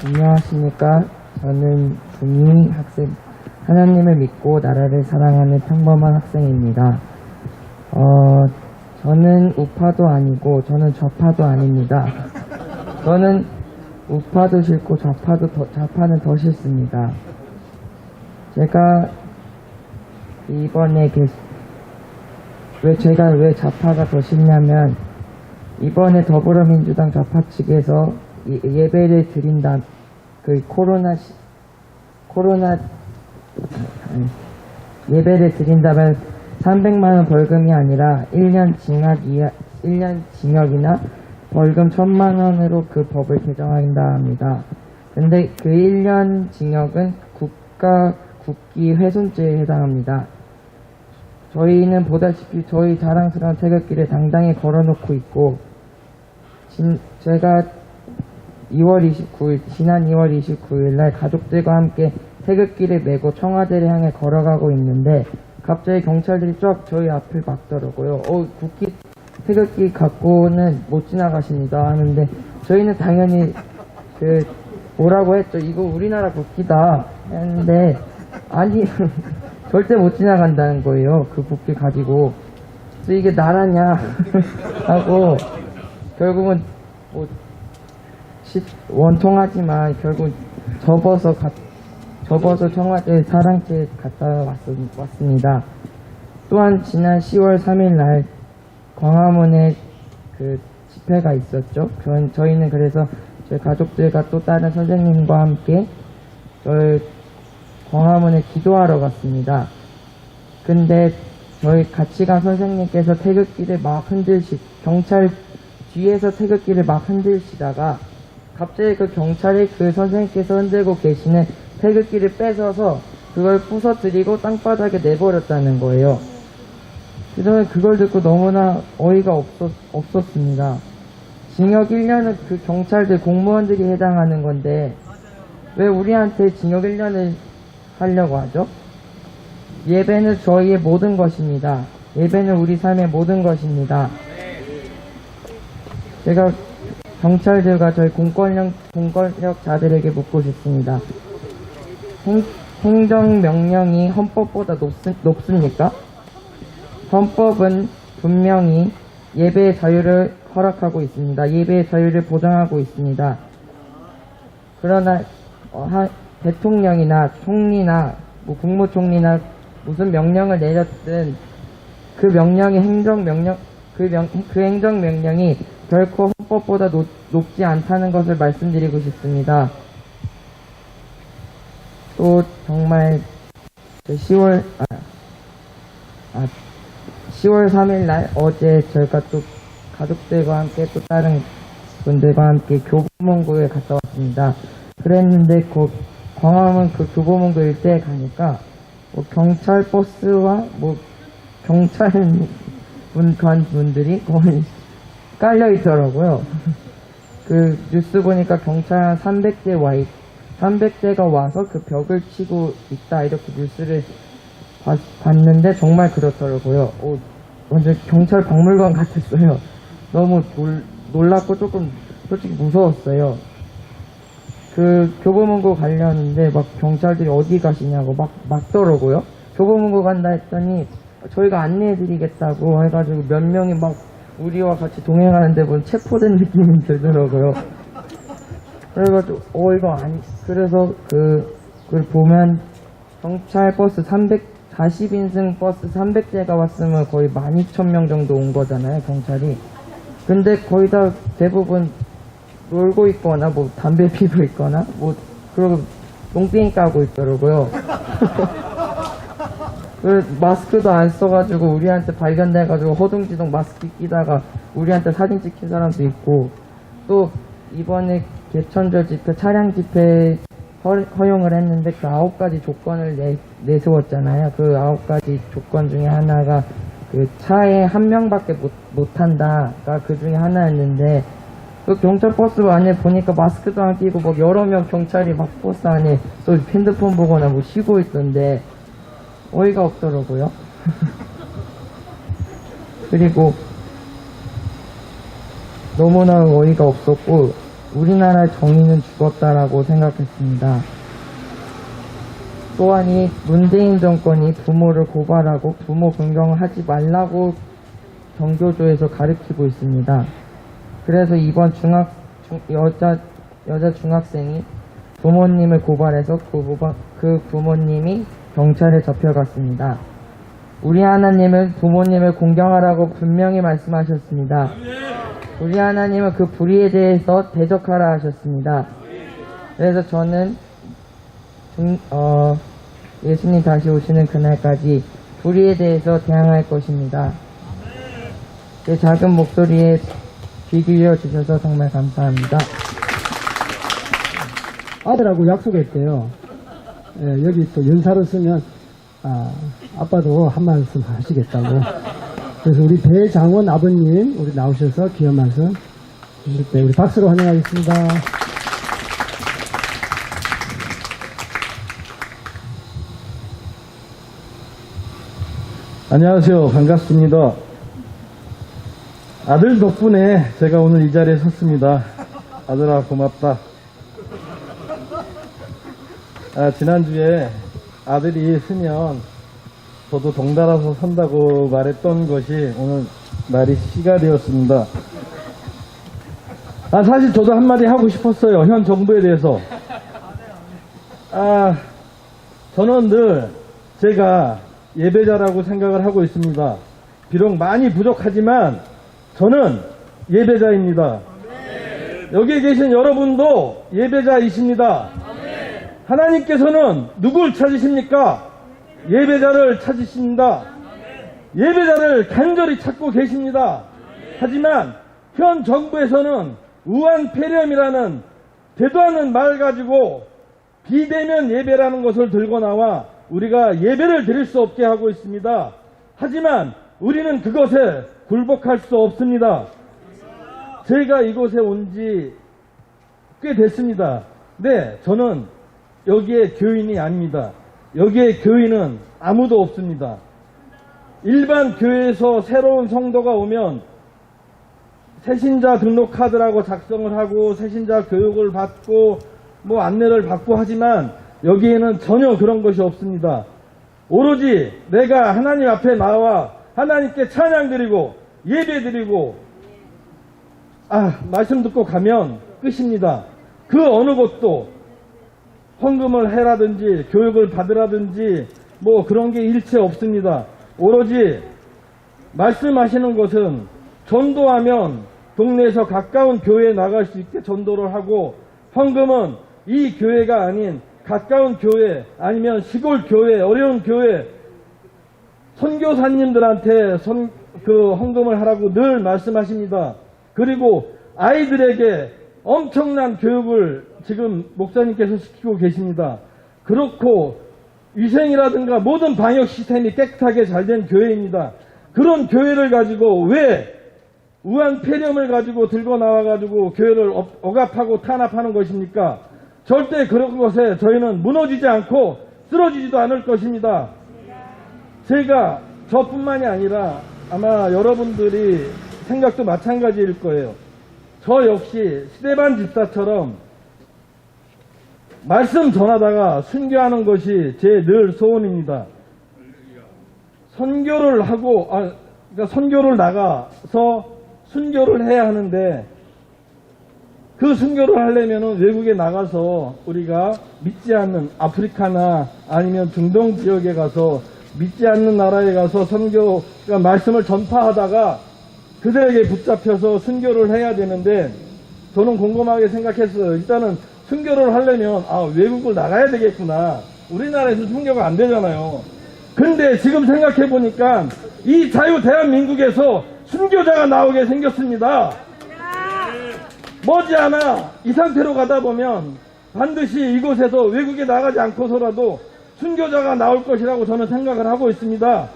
안녕하십니까. 저는 중2 학생, 하나님을 믿고 나라를 사랑하는 평범한 학생입니다. 저는 우파도 아니고 저는 좌파도 아닙니다. 저는 우파도 싫고 좌파는 더 싫습니다. 제가 이번에 제가 왜 좌파가 더 싫냐면, 이번에 더불어민주당 좌파 측에서 예배를 드린다, 예배를 드린다면 300만원 벌금이 아니라 1년 징역이나 벌금 1000만원으로 그 법을 개정한다 합니다. 근데 그 1년 징역은 국기 훼손죄에 해당합니다. 저희는 보다시피 저희 자랑스러운 태극기를 당당히 걸어놓고 있고, 제가 지난 2월 29일 날 가족들과 함께 태극기를 메고 청와대를 향해 걸어가고 있는데, 갑자기 경찰들이 쫙 저희 앞을 막더라고요. 태극기 갖고는 못 지나가십니다 하는데, 저희는 당연히 뭐라고 했죠. 이거 우리나라 국기다 했는데, 아니 절대 못 지나간다는 거예요. 그 국기 가지고. 그래서 이게 나라냐 하고, 결국은 원통하지만 결국 접어서 청와대 사랑채 갔다 왔습니다. 또한 지난 10월 3일 날 광화문에 집회가 있었죠. 저희는 그래서 저희 가족들과 또 다른 선생님과 함께 광화문에 기도하러 갔습니다. 근데 저희 같이 간 선생님께서 태극기를 막 경찰 뒤에서 태극기를 막 흔들시다가 갑자기 그 경찰이 그 선생님께서 흔들고 계시는 태극기를 뺏어서 그걸 부서뜨리고 땅바닥에 내버렸다는 거예요. 저는 그걸 듣고 너무나 어이가 없었습니다. 징역 1년은 그 경찰들 공무원들이 해당하는 건데 왜 우리한테 징역 1년을 하려고 하죠? 예배는 저희의 모든 것입니다. 예배는 우리 삶의 모든 것입니다. 제가 경찰들과 저희 공권력자들에게 묻고 싶습니다. 행정명령이 헌법보다 높습니까? 헌법은 분명히 예배의 자유를 허락하고 있습니다. 예배의 자유를 보장하고 있습니다. 그러나 대통령이나 총리나 국무총리나 무슨 명령을 내렸든 그 명령이 그 행정명령이 결코 헌법보다 높지 않다는 것을 말씀드리고 싶습니다. 또 정말 10월 3일 날 어제 저희가 또 가족들과 함께 또 다른 분들과 함께 교보문고에 갔다 왔습니다. 그랬는데 광화문 그 교보문고 일대에 가니까 경찰 버스와 경찰관 분들이 거의 깔려 있더라고요. 그 뉴스 보니까 경찰 한 300대가 와서 그 벽을 치고 있다, 이렇게 뉴스를 봤는데 정말 그렇더라고요. 완전 경찰 박물관 같았어요. 너무 놀랍고 조금 솔직히 무서웠어요. 그 교보문고 가려는데 막 경찰들이 어디 가시냐고 막더라고요. 교보문고 간다 했더니 저희가 안내해드리겠다고 해가지고 몇 명이 막 우리와 같이 동행하는데 체포된 느낌이 들더라고요. 그래가지고 그래서 그걸 보면 경찰 버스 40인승 버스 300대가 왔으면 거의 12,000명 정도 온 거잖아요, 경찰이. 근데 거의 다 대부분 놀고 있거나 담배 피고 있거나 그러고 똥땡이 까고 있더라고요. 마스크도 안 써가지고 우리한테 발견돼가지고 허둥지둥 마스크 끼다가 우리한테 사진 찍힌 사람도 있고, 또 이번에 개천절 집회, 차량 집회 허용을 했는데 그 9가지 조건을 내세웠잖아요. 그 9가지 조건 중에 하나가 그 차에 한 명밖에 못 탄다가 그 중에 하나였는데, 그 경찰 버스 안에 보니까 마스크도 안 끼고 여러 명 경찰이 버스 안에 또 핸드폰 보거나 쉬고 있던데 어이가 없더라고요. 그리고 너무나 어이가 없었고, 우리나라의 정의는 죽었다라고 생각했습니다. 또한 이 문재인 정권이 부모를 고발하고 부모 변경을 하지 말라고 정교조에서 가르치고 있습니다. 그래서 이번 여자 중학생이 부모님을 고발해서 그 부모님이 경찰에 잡혀갔습니다. 우리 하나님은 부모님을 공경하라고 분명히 말씀하셨습니다. 우리 하나님은 그 불의에 대해서 대적하라 하셨습니다. 그래서 저는 예수님 다시 오시는 그날까지 불의에 대해서 대항할 것입니다. 제 작은 목소리에 귀 기울여 주셔서 정말 감사합니다. 아들하고 약속했대요. 예, 여기 또 연사를 쓰면 아빠도 한 말씀 하시겠다고. 그래서 우리 배장원 아버님 우리 나오셔서 귀한 말씀 주실 때 우리 박수로 환영하겠습니다. 안녕하세요. 반갑습니다. 아들 덕분에 제가 오늘 이 자리에 섰습니다. 아들아 고맙다. 지난주에 아들이 쓰면 저도 덩달아서 선다고 말했던 것이 오늘 날이 시가 되었습니다. 사실 저도 한마디 하고 싶었어요. 현 정부에 대해서. 저는 늘 제가 예배자라고 생각을 하고 있습니다. 비록 많이 부족하지만 저는 예배자입니다. 여기에 계신 여러분도 예배자이십니다. 하나님께서는 누굴 찾으십니까? 예배자를 찾으십니다. 예배자를 간절히 찾고 계십니다. 하지만 현 정부에서는 우한폐렴이라는 되도 않는 말 가지고 비대면 예배라는 것을 들고 나와 우리가 예배를 드릴 수 없게 하고 있습니다. 하지만 우리는 그것에 굴복할 수 없습니다. 저희가 이곳에 온 지 꽤 됐습니다. 네, 저는 여기에 교인이 아닙니다. 여기에 교인은 아무도 없습니다. 일반 교회에서 새로운 성도가 오면 새신자 등록 카드라고 작성을 하고 새신자 교육을 받고 안내를 받고 하지만 여기에는 전혀 그런 것이 없습니다. 오로지 내가 하나님 앞에 나와 하나님께 찬양 드리고 예배 드리고 말씀 듣고 가면 끝입니다. 그 어느 곳도 헌금을 해라든지 교육을 받으라든지 그런 게 일체 없습니다. 오로지 말씀하시는 것은 전도하면 동네에서 가까운 교회에 나갈 수 있게 전도를 하고 헌금은 이 교회가 아닌 가까운 교회 아니면 시골 교회 어려운 교회 선교사님들한테 헌금을 하라고 늘 말씀하십니다. 그리고 아이들에게 엄청난 교육을 지금 목사님께서 시키고 계십니다. 그렇고 위생이라든가 모든 방역 시스템이 깨끗하게 잘 된 교회입니다. 그런 교회를 가지고 왜 우한폐렴을 가지고 들고 나와가지고 교회를 억압하고 탄압하는 것입니까? 절대 그런 것에 저희는 무너지지 않고 쓰러지지도 않을 것입니다. 제가 저뿐만이 아니라 아마 여러분들이 생각도 마찬가지일 거예요. 저 역시 스데반 집사처럼 말씀 전하다가 순교하는 것이 제 늘 소원입니다. 선교를 하고 그러니까 선교를 나가서 순교를 해야 하는데 그 순교를 하려면 외국에 나가서 우리가 믿지 않는 아프리카나 아니면 중동 지역에 가서 믿지 않는 나라에 가서 그러니까 말씀을 전파하다가 그들에게 붙잡혀서 순교를 해야 되는데 저는 곰곰하게 생각했어요. 일단은 순교를 하려면 외국을 나가야 되겠구나. 우리나라에서 순교가 안 되잖아요. 근데 지금 생각해 보니까 이 자유 대한민국에서 순교자가 나오게 생겼습니다. 머지않아 이 상태로 가다 보면 반드시 이곳에서 외국에 나가지 않고서라도 순교자가 나올 것이라고 저는 생각을 하고 있습니다.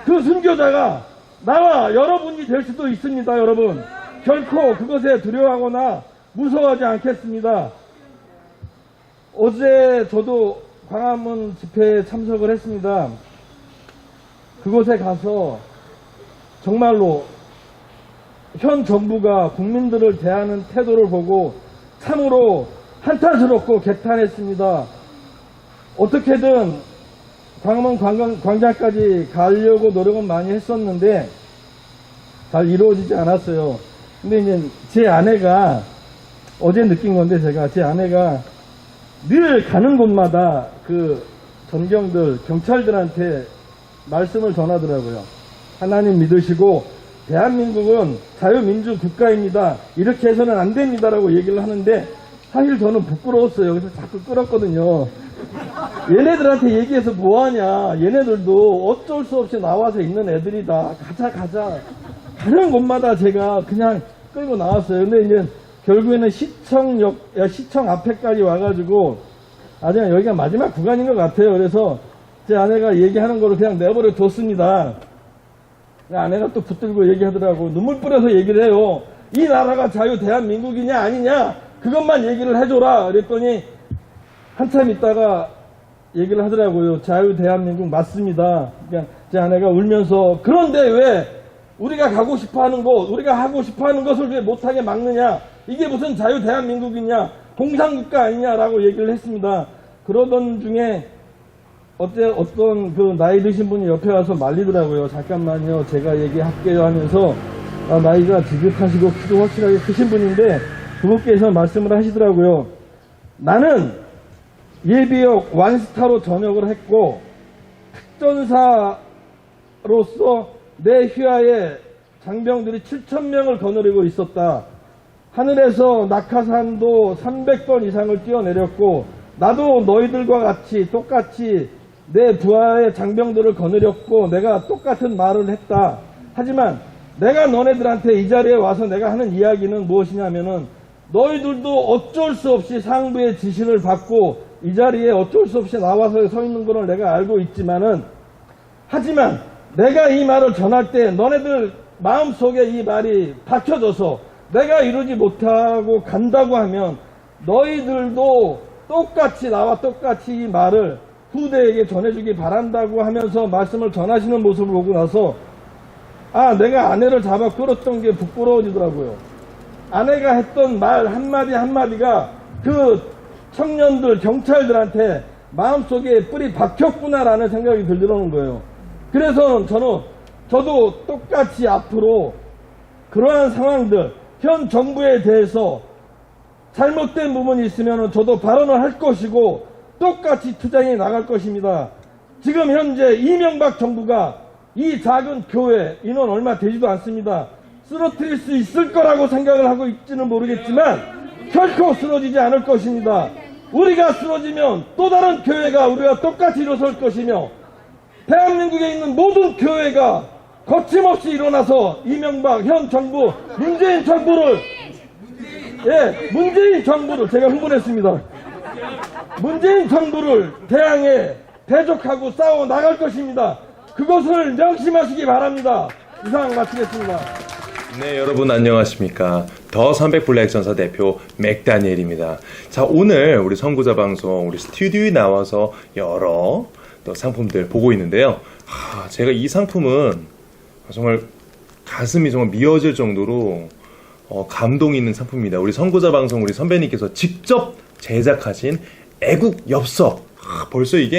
그 순교자가 나와 여러분이 될 수도 있습니다. 여러분 결코 그것에 두려워하거나 무서워하지 않겠습니다. 어제 저도 광화문 집회에 참석을 했습니다. 그곳에 가서 정말로 현 정부가 국민들을 대하는 태도를 보고 참으로 한탄스럽고 개탄했습니다. 어떻게든 광화문 광장까지 가려고 노력은 많이 했었는데 잘 이루어지지 않았어요. 근데 이제 제 아내가 어제 느낀 건데 제 아내가 늘 가는 곳마다 그 전경들, 경찰들한테 말씀을 전하더라고요. 하나님 믿으시고 대한민국은 자유민주 국가입니다. 이렇게 해서는 안 됩니다라고 얘기를 하는데 사실 저는 부끄러웠어요. 그래서 자꾸 끌었거든요. 얘네들한테 얘기해서 뭐하냐. 얘네들도 어쩔 수 없이 나와서 있는 애들이다. 가자. 가는 곳마다 제가 그냥 끌고 나왔어요. 근데 이제 결국에는 시청 앞에까지 와가지고 아직 여기가 마지막 구간인 것 같아요. 그래서 제 아내가 얘기하는 거를 그냥 내버려 뒀습니다. 아내가 또 붙들고 얘기하더라고. 눈물 뿌려서 얘기를 해요. 이 나라가 자유 대한민국이냐 아니냐 그것만 얘기를 해줘라. 그랬더니 한참 있다가 얘기를 하더라고요. 자유 대한민국 맞습니다. 그냥 제 아내가 울면서 그런데 왜 우리가 가고 싶어하는 곳, 우리가 하고 싶어하는 것을 왜 못하게 막느냐? 이게 무슨 자유 대한민국이냐? 공산국가 아니냐라고 얘기를 했습니다. 그러던 중에 어떤 그 나이 드신 분이 옆에 와서 말리더라고요. 잠깐만요, 제가 얘기할게요 하면서 나이가 지긋하시고 키도 확실하게 크신 분인데 그분께서 말씀을 하시더라고요. 나는 예비역 완스타로 전역을 했고 특전사로서 내 휘하에 장병들이 7,000명을 거느리고 있었다. 하늘에서 낙하산도 300번 이상을 뛰어내렸고 나도 너희들과 같이 똑같이 내 부하의 장병들을 거느렸고 내가 똑같은 말을 했다. 하지만 내가 너네들한테 이 자리에 와서 내가 하는 이야기는 무엇이냐면은 너희들도 어쩔 수 없이 상부의 지시를 받고 이 자리에 어쩔 수 없이 나와서 서 있는 거를 내가 알고 있지만은 하지만 내가 이 말을 전할 때 너네들 마음속에 이 말이 박혀져서 내가 이루지 못하고 간다고 하면 너희들도 똑같이 나와 똑같이 이 말을 후대에게 전해주기 바란다고 하면서 말씀을 전하시는 모습을 보고 나서 내가 아내를 잡아 끌었던 게 부끄러워지더라고요. 아내가 했던 말 한마디 한마디가 그 청년들 경찰들한테 마음속에 뿔이 박혔구나라는 생각이 들더라는 거예요. 그래서 저도 똑같이 앞으로 그러한 상황들 현 정부에 대해서 잘못된 부분이 있으면 저도 발언을 할 것이고 똑같이 투쟁해 나갈 것입니다. 지금 현재 이명박 정부가 이 작은 교회 인원 얼마 되지도 않습니다. 쓰러뜨릴 수 있을 거라고 생각을 하고 있지는 모르겠지만 결코 쓰러지지 않을 것입니다. 우리가 쓰러지면 또 다른 교회가 우리와 똑같이 일어설 것이며 대한민국에 있는 모든 교회가 거침없이 일어나서 이명박 현 정부 문재인 정부를 제가 흥분했습니다. 문재인 정부를 대항해 대적하고 싸워 나갈 것입니다. 그것을 명심하시기 바랍니다. 이상 마치겠습니다. 네, 여러분 안녕하십니까. 더 300블랙 전사 대표 맥다니엘입니다. 자, 오늘 우리 선구자 방송 우리 스튜디오에 나와서 여러 또 상품들 보고 있는데요. 제가 이 상품은 정말 가슴이 정말 미어질 정도로 감동 있는 상품입니다. 우리 선구자 방송 우리 선배님께서 직접 제작하신 애국 엽서. 벌써 이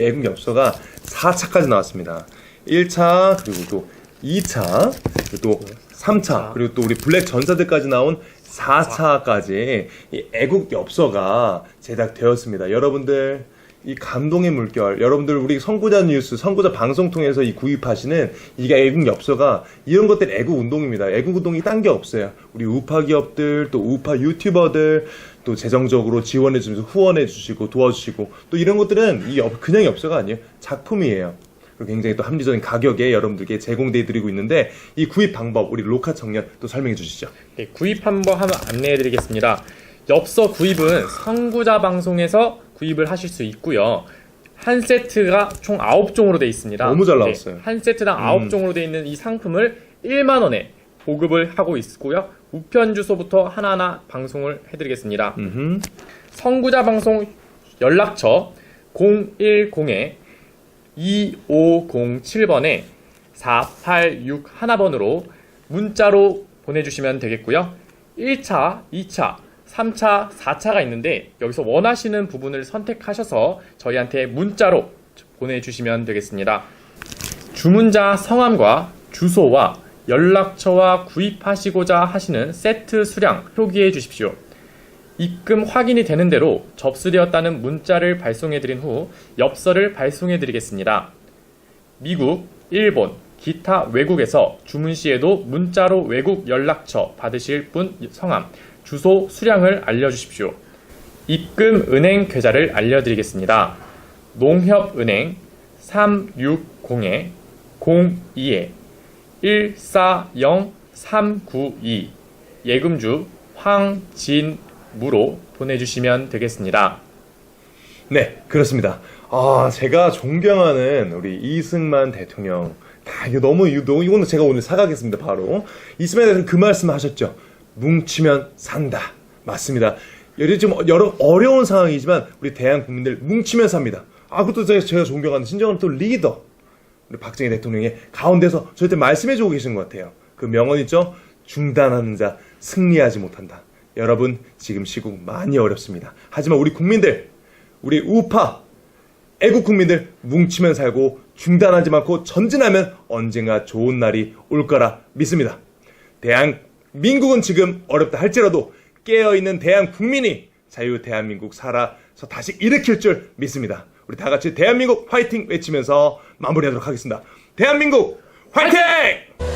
애국 엽서가 4차까지 나왔습니다. 1차, 그리고 또 2차, 그리고 또 3차, 그리고 또 우리 블랙 전사들까지 나온 4차까지 이 애국 엽서가 제작되었습니다. 여러분들, 이 감동의 물결, 여러분들 우리 선구자 뉴스, 선구자 방송 통해서 이 구입하시는 이게 애국 엽서가 이런 것들이 애국 운동입니다. 애국 운동이 딴 게 없어요. 우리 우파 기업들, 또 우파 유튜버들, 또 재정적으로 지원해주면서 후원해주시고 도와주시고 또 이런 것들은 그냥 엽서가 아니에요. 작품이에요. 그리고 굉장히 또 합리적인 가격에 여러분들께 제공돼 드리고 있는데 이 구입 방법 우리 로카 청년 또 설명해 주시죠. 네, 구입 한번 안내해 드리겠습니다. 엽서 구입은 선구자 방송에서 구입을 하실 수 있고요. 한 세트가 총 9종으로 되어 있습니다. 너무 잘 나왔어요. 한 세트당 9종으로 되어 있는 이 상품을 1만 원에 보급을 하고 있고요. 우편 주소부터 하나하나 방송을 해드리겠습니다. 선구자 방송 연락처 010-2507번에 4861번으로 문자로 보내주시면 되겠고요. 1차, 2차, 3차, 4차가 있는데 여기서 원하시는 부분을 선택하셔서 저희한테 문자로 보내주시면 되겠습니다. 주문자 성함과 주소와 연락처와 구입하시고자 하시는 세트 수량 표기해 주십시오. 입금 확인이 되는 대로 접수되었다는 문자를 발송해 드린 후 엽서를 발송해 드리겠습니다. 미국, 일본, 기타 외국에서 주문 시에도 문자로 외국 연락처 받으실 분 성함, 주소, 수량을 알려주십시오. 입금 은행 계좌를 알려드리겠습니다. 농협은행 360-02-140392 예금주 황진무로 보내주시면 되겠습니다. 네, 그렇습니다. 제가 존경하는 우리 이승만 대통령. 이거 너무, 이거는 제가 오늘 사가겠습니다, 바로. 이승만 대통령 그 말씀 하셨죠. 뭉치면 산다. 맞습니다. 요즘 여러 어려운 상황이지만 우리 대한 국민들 뭉치면 삽니다. 그것도 제가 존경하는 진정한 또 리더. 우리 박정희 대통령의 가운데서 저한테 말씀해주고 계신 것 같아요. 그 명언 있죠? 중단하는 자 승리하지 못한다. 여러분, 지금 시국 많이 어렵습니다. 하지만 우리 국민들, 우리 우파, 애국 국민들 뭉치면 살고 중단하지 않고 전진하면 언젠가 좋은 날이 올 거라 믿습니다. 대한민국은 지금 어렵다 할지라도 깨어있는 대한국민이 자유 대한민국 살아서 다시 일으킬 줄 믿습니다. 우리 다 같이 대한민국 화이팅 외치면서 마무리하도록 하겠습니다. 대한민국 화이팅!